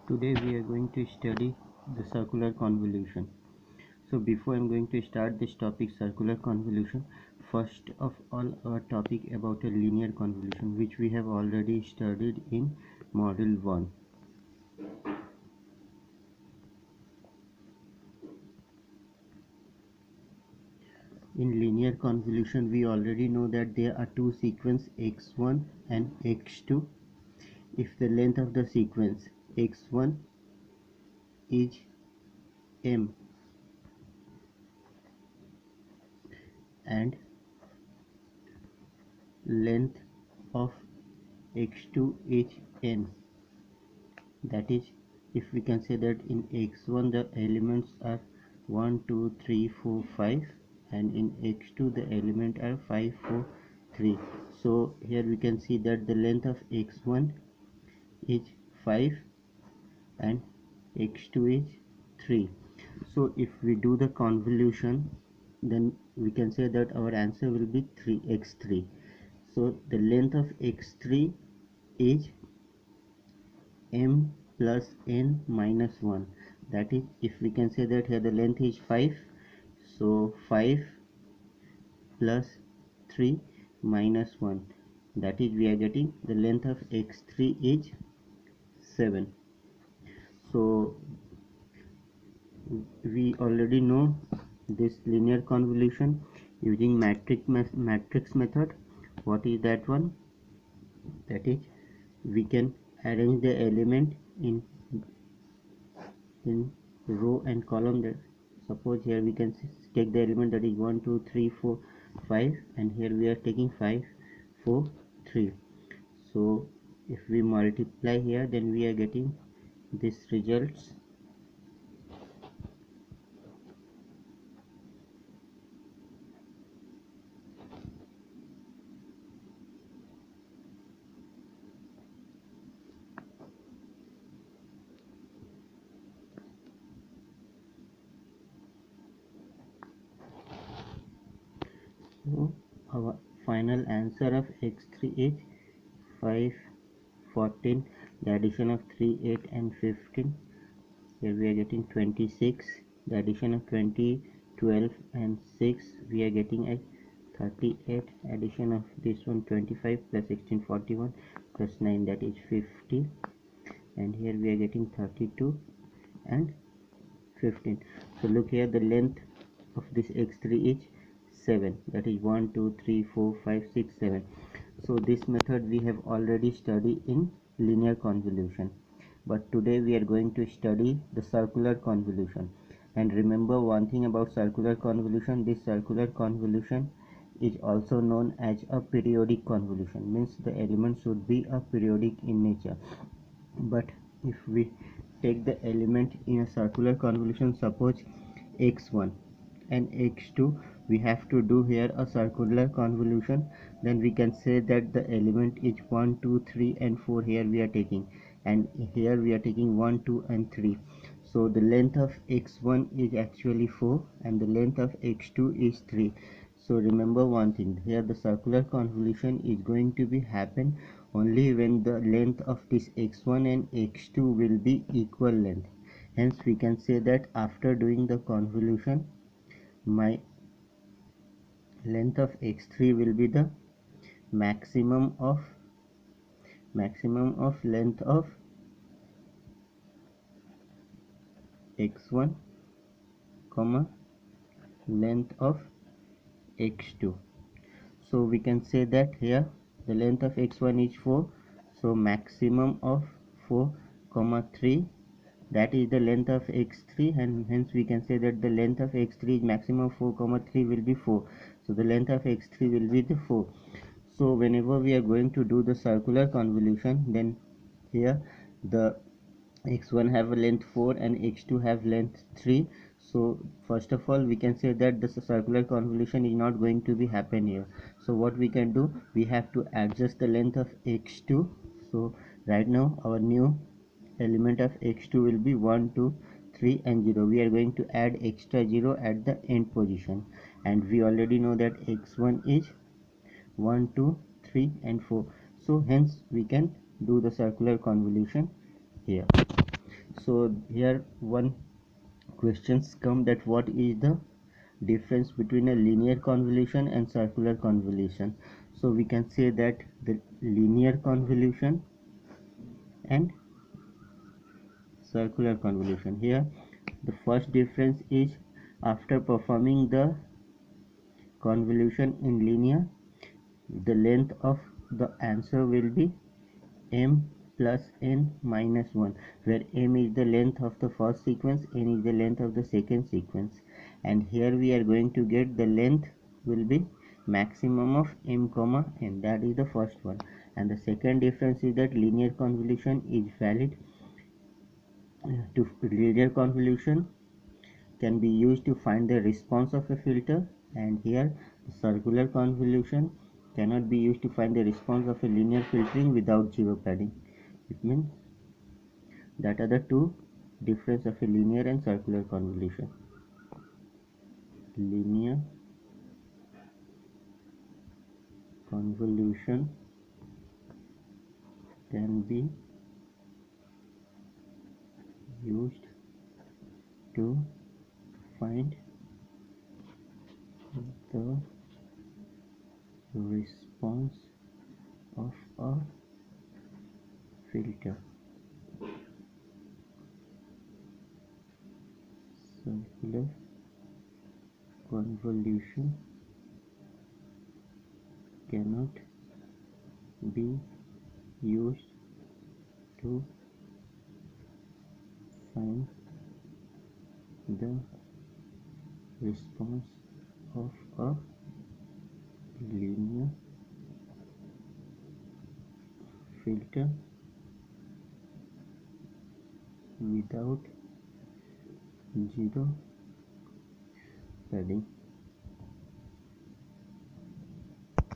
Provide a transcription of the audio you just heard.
Today we are going to study the circular convolution. So before I'm going to start this topic circular convolution, first of all our topic about a linear convolution which we have already studied in module 1. In linear convolution we already know that there are two sequences x1 and x2. If the length of the sequence x1 is m and length of x2 is n, that is, if we can say that in x1 the elements are 1 2 3 4 5 and in x2 the element are 5 4 3. So here we can see that the length of x1 is 5 and x2 is 3. So if we do the convolution, then we can say that our answer will be 3x3. So the length of x3 is m plus n minus 1, that is, if we can say that here the length is 5, so 5 plus 3 minus 1, that is, we are getting the length of x3 is 7. So we already know this linear convolution using matrix method. What is that one? That is, we can arrange the element in row and column. That suppose here we can take the element that is 1 2 3 4 5 and here we are taking 5 4 3. So if we multiply here, then we are getting this results. So our final answer of x3 is 5 14. The addition of 3 8 and 15, here we are getting 26. The addition of 20 12 and 6, we are getting a 38. Addition of this one 25 plus 16 41 plus 9, that is 50, and here we are getting 32 and 15. So look here, the length of this x3 is 7, that is 1 2 3 4 5 6 7. So this method we have already studied in linear convolution, but today we are going to study the circular convolution. And remember one thing about circular convolution, this circular convolution is also known as a periodic convolution, means the element should be a periodic in nature. But if we take the element in a circular convolution, suppose x1 and x2, we have to do here a circular convolution, then we can say that the element is 1 2 3 and 4 here we are taking, and here we are taking 1 2 and 3. So the length of x1 is actually 4 and the length of x2 is 3. So remember one thing, here the circular convolution is going to be happen only when the length of this x1 and x2 will be equal length. Hence we can say that after doing the convolution, my length of x3 will be the maximum of length of x1 comma length of x2. So we can say that here the length of x1 is 4, so maximum of 4 comma 3, that is the length of x3, and hence we can say that the length of x3 is maximum 4 comma 3 will be 4. So the length of x3 will be the 4. So whenever we are going to do the circular convolution, then here the x1 have a length 4 and x2 have length 3. So first of all we can say that the circular convolution is not going to be happen here. So what we can do, we have to adjust the length of x2. So right now our new element of x2 will be 1 2 3 and 0. We are going to add extra 0 at the end position, and we already know that x1 is 1 2 3 and 4. So hence we can do the circular convolution here. So here one questions come that what is the difference between a linear convolution and circular convolution. So we can say that the linear convolution and circular convolution, here the first difference is after performing the convolution in linear, the length of the answer will be m plus n minus 1, where m is the length of the first sequence, n is the length of the second sequence, and here we are going to get the length will be maximum of m comma n, that is the first one. And the second difference is that linear convolution is valid to linear convolution can be used to find the response of a filter, and here the circular convolution cannot be used to find the response of a linear filtering without zero padding. It means that are the two difference of a linear and circular convolution. Linear convolution can be used to find the response of a filter. Circular convolution cannot be used to find the response of a linear filter without zero padding.